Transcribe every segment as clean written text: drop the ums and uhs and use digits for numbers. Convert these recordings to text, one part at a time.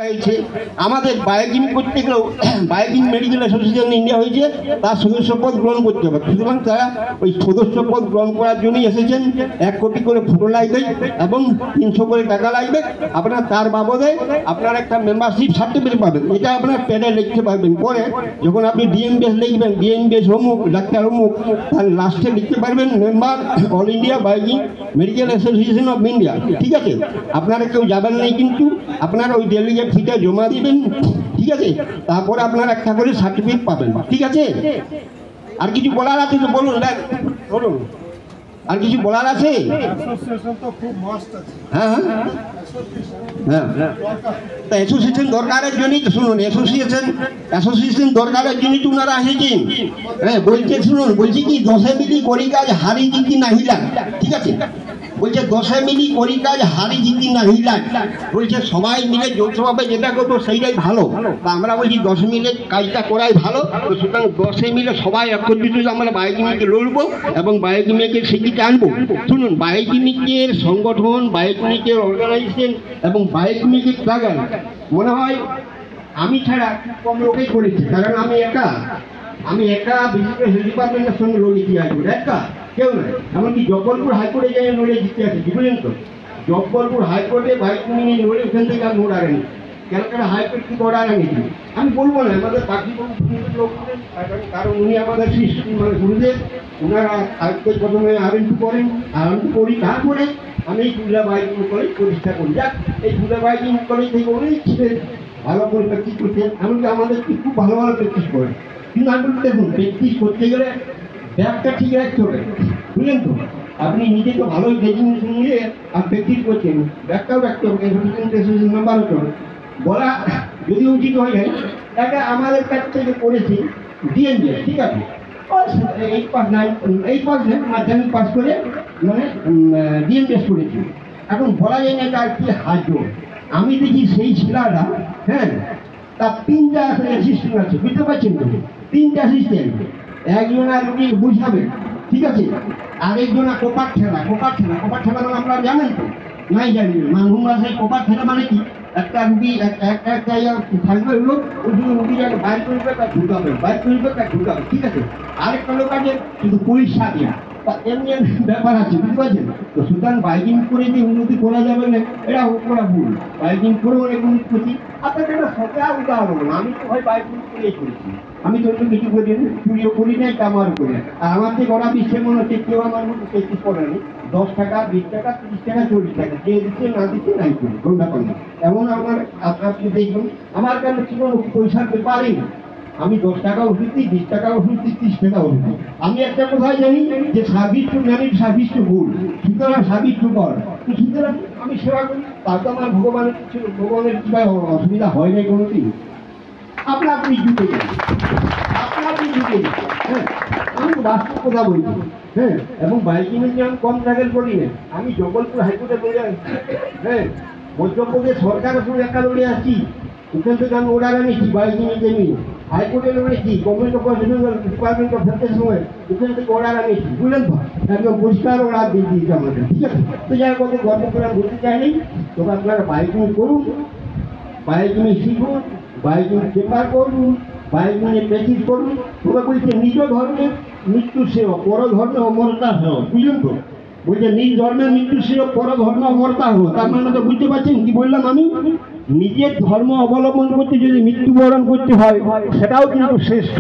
হয়েছে আমাদের বায়োকিং করতে গেলেও বায়োকিং মেডিকেল অ্যাসোসিয়েশন ইন্ডিয়া হয়েছে, তার সদস্য পদ গ্রহণ করতে হবে। সুতরাং তারা ওই সদস্য পদ গ্রহণ করার জন্যই এসেছেন। 1 কোটি করে ফটো লাগবে এবং 300 করে টাকা লাগবে। আপনার তার বাবদে আপনার একটা মেম্বারশিপ সার্টিফিকেট পাবেন, এটা আপনার প্যাডে লিখতে পারবেন। পরে যখন আপনি ডিএমবিএস লিখবেন, ডিএমবিএস অমুক ডাক্তার অমুক, তার লাস্টে লিখতে পারবেন member all India biochemic medical association of India. ঠিক আছে, আপনারা কেউ যাবেন নেই, কিন্তু আপনারা ওই ডেলিগেট ফিটা জমা দিবেন। ঠিক আছে, তারপরে আপনারা একটা করে সার্টিফিকেট পাবেন। ঠিক আছে, আর কিছু বলার আছে তো বলুন, বলুন আর কিছু বলার আছে? হ্যাঁ হ্যাঁ হ্যাঁ, তা অ্যাসোসিয়েশন দরকারের জন্যই তো, শুনুন, অ্যাসোসিয়েশন দরকারের জন্যই তো ওনারা এসেছেন। হ্যাঁ, বলছে শুনুন, বলছি কি 10 মিলি করি কাজ হারি জিতি না হিলাক। ঠিক আছে, বলছে 10 মিলি করি কাজ হারি জিতি না হিলাক। বলছে সবাই মিলে যৌথভাবে যেটা করবো সেইটাই ভালো। তা আমরা বলছি 10 মিলে কাজটা করাই ভালো। তো সুতরাং 10 মিলে সবাই একত্রিত আমরা বায়োকিমিকে লড়বো এবং বায়োকিমিকে শিক্ষিতে আনবো। শুনুন, বায়োকিমিকের সংগঠন, বায়োকিমিকের অর্গানাইজেশন এবং বায়োকিমিকের স্ট্রাগল মনে হয় আমি ছাড়া কম লোকেই করেছি। কারণ আমি একা বিশেষ করে হেলথ ডিপার্টমেন্টের সঙ্গে লড়েছি হাইকোর্টে, একা কেউ নয়। এমনকি জব্বলপুর হাইকোর্টে যাই লড়ে জিতে আসেছি, বুঝলেন তো। জব্বলপুর হাইকোর্টে বায়োকিমি নিয়ে লড়ে ওখান থেকে আর নোট আনেনি। ক্যালকাটা হাইকোর্ট কি অর্ডার আনেছি আমি বলবো না, আমাদের বাকি লোক, কারণ উনি আমাদের মানে গুরুদেব। ওনারা হাইকোর্ট প্রথমে আরএনটু করেন, আরএনটু করি, তারপরে আমি এই পুরুলিয়া বায়োকিমি কলেজ প্রতিষ্ঠা করি। যাক, এই পুরুলিয়া বায়োকিমি কলেজ থেকে অনেক ছিলেন ভালো করে প্র্যাকটিস করছেন, এমনকি আমাদের খুব ভালো ভালো প্র্যাকটিস করেন। কিন্তু আমি বলতে দেখুন, প্র্যাকটিস করতে গেলে ব্যাগটা ঠিক রাখতে হবে, বুঝলেন তো। আপনি নিজে তো ভালোই ডেজিগনেশন নিয়ে আর প্র্যাকটিস করছেন, ব্যাগটাও রাখতে হবে, নাম্বার হতে হবে। বলা যদি উচিত হয়ে যায়, এটা আমাদের কাছ থেকে করেছি ডিএমবিএস। ঠিক আছে, 8 পাস 9 মাধ্যমিক পাস করে মানে ডিএমবিএস করেছি। এখন বলা যায় না তার কি হাজো। আমি দেখি সেই ছেলেরা, হ্যাঁ, তার 3টা অ্যাসিস্ট্যান্ট আছে, বুঝতে পারছেন তো, 3টা অ্যাসিস্ট্যান্ট। একজনা রুগী বুঝাবে, ঠিক আছে, আরেকজনা কোপার ঠেলা মানে আপনারা জানেন তো? নাই জানি মানভূম ভাষায় কোপার ঠেলা মানে কি? একটা রুগী একটা থাকবে লোক, ওই রুগী যেন বাইর করবে তা ঢুকাবে, ঠিক আছে। আরেকটা লোক আছে শুধু পরীক্ষা দেওয়া, তা এমনি ব্যাপার আছে, বুঝতে পারছেন তো। সুতরাং বাইকিং করে যে উন্নতি করা যাবে না, এটা করা ভুল। বাইকিং করে অনেক উন্নতি করছি। আপনাকে একটা সত্যি উদাহরণ, আমি তো হয় বাইকিং করেই করেছি, আমি তো কিছু করি, চুরিও করি নাই, কামারও করি না। আর আমার যে গড়া বিশ্বের মনে হচ্ছে কেউ আমার মতো প্র্যাকটিস করে নি। 10 টাকা 20 টাকা 30 টাকা 40 টাকা যে দিচ্ছে না দিচ্ছে নাই করি, কোনটা করি। এমন আমার আপনি দেখবেন আমার কাছে কি কোনো পয়সার ব্যাপারই না। আমি 10 টাকা ওষুধ দিই, 20 টাকা ওষুধ দিই, 30 টাকা ওষুধ দিই। আমি একটা কোথায় জানি যে service to manage, service to ভুল, সুতরাং সার্ভিস টু কর। তো সুতরাং আমি সেবা করি, তার তো আমার ভগবানের কিছু, ভগবানের কি অসুবিধা হয় নাই কোনোদিন। আপনি জুটে যান, হ্যাঁ, আমি বাস্তব কথা বলছি। হ্যাঁ, এবং বাইকিংয়ের যে আমি কম ট্রাভেল করি না। আমি জব্বলপুর হাইকোর্টে লড়ে আসছি, হ্যাঁ, মধ্যপ্রদেশ সরকারের উপর একটা লড়ে আসছি, ওখান থেকে আমি অর্ডার আনিছি বাইকিংয়ের জন্য। হাইকোর্টে লড়েছি, গভর্নমেন্ট অফ ডিপার্টমেন্ট অফ হেলথের সময় ওখান থেকে অর্ডার আনিছি, বুঝলেন তো। একদম পরিষ্কার অর্ডার দিয়ে দিয়েছি আমাদের, ঠিক আছে। তো যাই হোক, গর্ব করে আমি বলতে চাইনি। তবে আপনারা বাইকিং করুন, বাইকিং শিখুন, বাইকিং পেপার করুন, বাইকিংয়ে প্র্যাকটিস করুন। তোমরা বলছে নিজ ধর্মে মৃত্যু সেবা, পর ধর্মে অমরতা সেবা, বুঝলেন তো। বলছে নিজ ধর্মের মৃত্যু সেবা, পর ধর্মে অমরতা হবো। তার মানে তো বুঝতে পারছেন কি বললাম আমি? নিজের ধর্ম অবলম্বন করতে যদি মৃত্যুবরণ করতে হয়, সেটাও কিন্তু শ্রেষ্ঠ।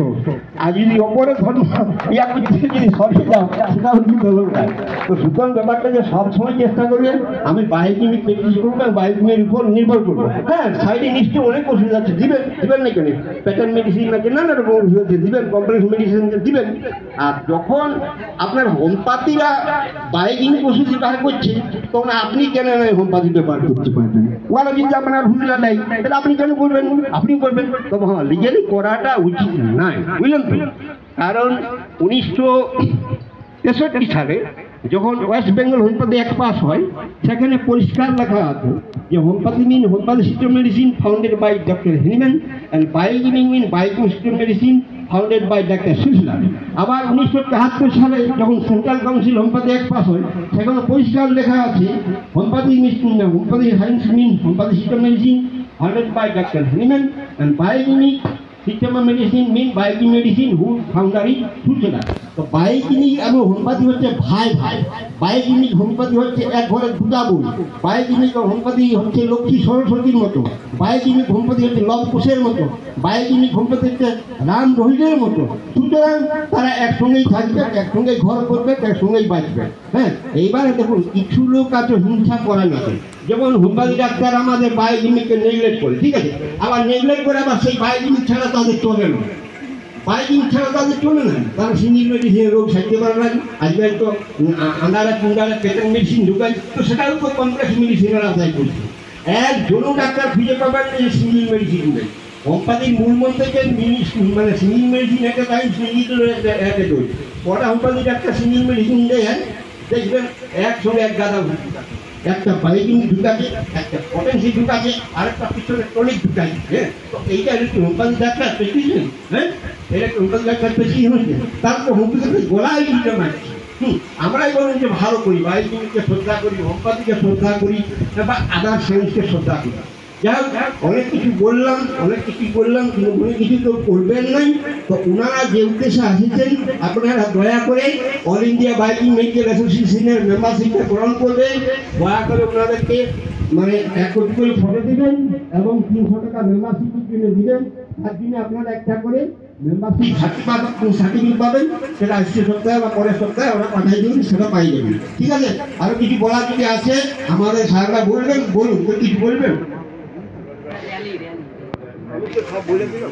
আর যদি অপরের ধর্ম ইয়া করতে যদি সরে যাও, সেটাও কিন্তু দরকার। তো সুতরাং ব্যাপারটাকে সবসময় চেষ্টা করবেন আমি বাইকিং প্র্যাকটিস করবো, বাইকিংয়ের উপর নির্ভর করবো। হ্যাঁ, সাইডে নিশ্চয়ই অনেক ওষুধ আছে, দিবেন না কেন? প্যাটার্ন মেডিসিন আছে, নানা রকম ওষুধ আছে, দিবেন, কমপ্লেক্স মেডিসিন দিবেন। আর যখন আপনার হোমিওপ্যাথিরা বাইকিং ওষুধ ব্যবহার করছে, তখন আপনি কেন হোমিওপ্যাথি ব্যবহার করতে পারবেন? ওরা যদি আপনার হুমলা নেই, তাহলে আপনি কেন করবেন? আপনি করবেন। তবে হ্যাঁ, লিগালি করাটা উচিত নয়, বুঝলেন তো। কারণ 1963 সালে যখন west Bengal homeopathy act pass হয়, সেখানে পরিষ্কার লেখা আছে যে homeopathy mean homeopathy system medicine founded by doctor Hahnemann and biochemic mean biochemic system medicine founded by doctor সিলসিলার। আবার 1973 সালে যখন central council homeopathy act pass হয়, সেখানে পরিষ্কার লেখা আছে homeopathy science mean homeopathy system medicine founded by Dr. Hahnemann, and biogenic system of medicine mean biogenic medicine whose founder is Suchena. তো বায়োজেনিক এবং হোমিওপ্যাথি হচ্ছে ভাই ভাই। বায়োজেনিক হোমিওপ্যাথি হচ্ছে এক ঘরের দুটা বই। বায়োজেনিক হোমিওপ্যাথি হচ্ছে লক্ষ্মী সরস্বতীর মতো। বায়োজেনিক হোমিওপ্যাথি হচ্ছে লবকুশের মতো। বায়োজেনিক হোমিওপ্যাথি হচ্ছে রাম রহিমের মতো। সুতরাং তারা একসঙ্গেই থাকবে, একসঙ্গেই ঘর করবে, একসঙ্গেই বাঁচবে। হ্যাঁ, এইবারে দেখুন কিছু লোক আছে হিংসা করে না, যেমন হোমিওপ্যাথি ডাক্তার আমাদের বায়োজেনিককে নেগলেক্ট করে, ঠিক আছে, আবার নেগলেক্ট করে আবার সেই বায়োজেনিক ছাড়া তাদের চলে না। বায়োজেনিক ছাড়া তাদের চলে না, তারা সিঙ্গেল মেডিসিনের রোগ সারতে পারে না। আজকাল তো আন্ডারে কুন্ডারে পেটেন্ট মেডিসিন ঢুকায়, তো সেটাও তো কমপ্লেক্স মেডিসিনের আদায় করছে। একজনও ডাক্তার খুঁজে পাবেন না যে সিঙ্গেল মেডিসিন দেয়। হোমিওপ্যাথির মূল মন্ত্রকে মানে সিঙ্গেল মেডিসিন একটা টাইম সিঙ্গেল একটা ডোজ। কটা হোমিওপ্যাথি ডাক্তার সিঙ্গেল মেডিসিন দেয় দেখবেন একসঙ্গে এক গাদা ভর্তি, একটা বায়োজেনিক ঢুকাছে, একটা পটেন্সি ঢুকাছে, আরেকটা পিছনে টনিক ঢুকাছে। হ্যাঁ, তো এইটা একটু হোমিওপ্যাথি ডাক্তার প্রেসক্রিপশন। হ্যাঁ, এটা একটু হোমিওপ্যাথি ডাক্তার প্রেসক্রিপশন হচ্ছে, তারপর হোমিওপ্যাথি গলায় দিতে মারছি। আমরাই বলুন যে ভালো করি, বায়োজেনিককে শ্রদ্ধা করি, হোমিওপ্যাথিকে শ্রদ্ধা করি, বা আদার সায়েন্সকে শ্রদ্ধা করি। যাই হোক, অনেক কিছু বললাম কিন্তু অনেক কিছু তো করবেন নাই। তো ওনারা যে উদ্দেশ্যে আসেছেন, আপনারা দয়া করে অল ইন্ডিয়া বায়োলজি মেডিকেল অ্যাসোসিয়েশনের মেম্বারশিপটা গ্রহণ করবেন। দয়া করে ওনাদেরকে মানে 1 কোটি করে ফটো দেবেন এবং 300 টাকা মেম্বারশিপের জন্য দিবেন। তার জন্য আপনারা একটা করে মেম্বারশিপ সার্টিফিকেট পাবেন, সেটা আসছে সপ্তাহে বা পরের সপ্তাহে ওরা পাঠিয়ে দেবেন, সেটা পাই যাবেন। ঠিক আছে, আরও কিছু বলার যদি আছে আমাদের স্যাররা বলবেন, বলুন, কিছু বলবেন। আমি তো সব বলে দিলাম।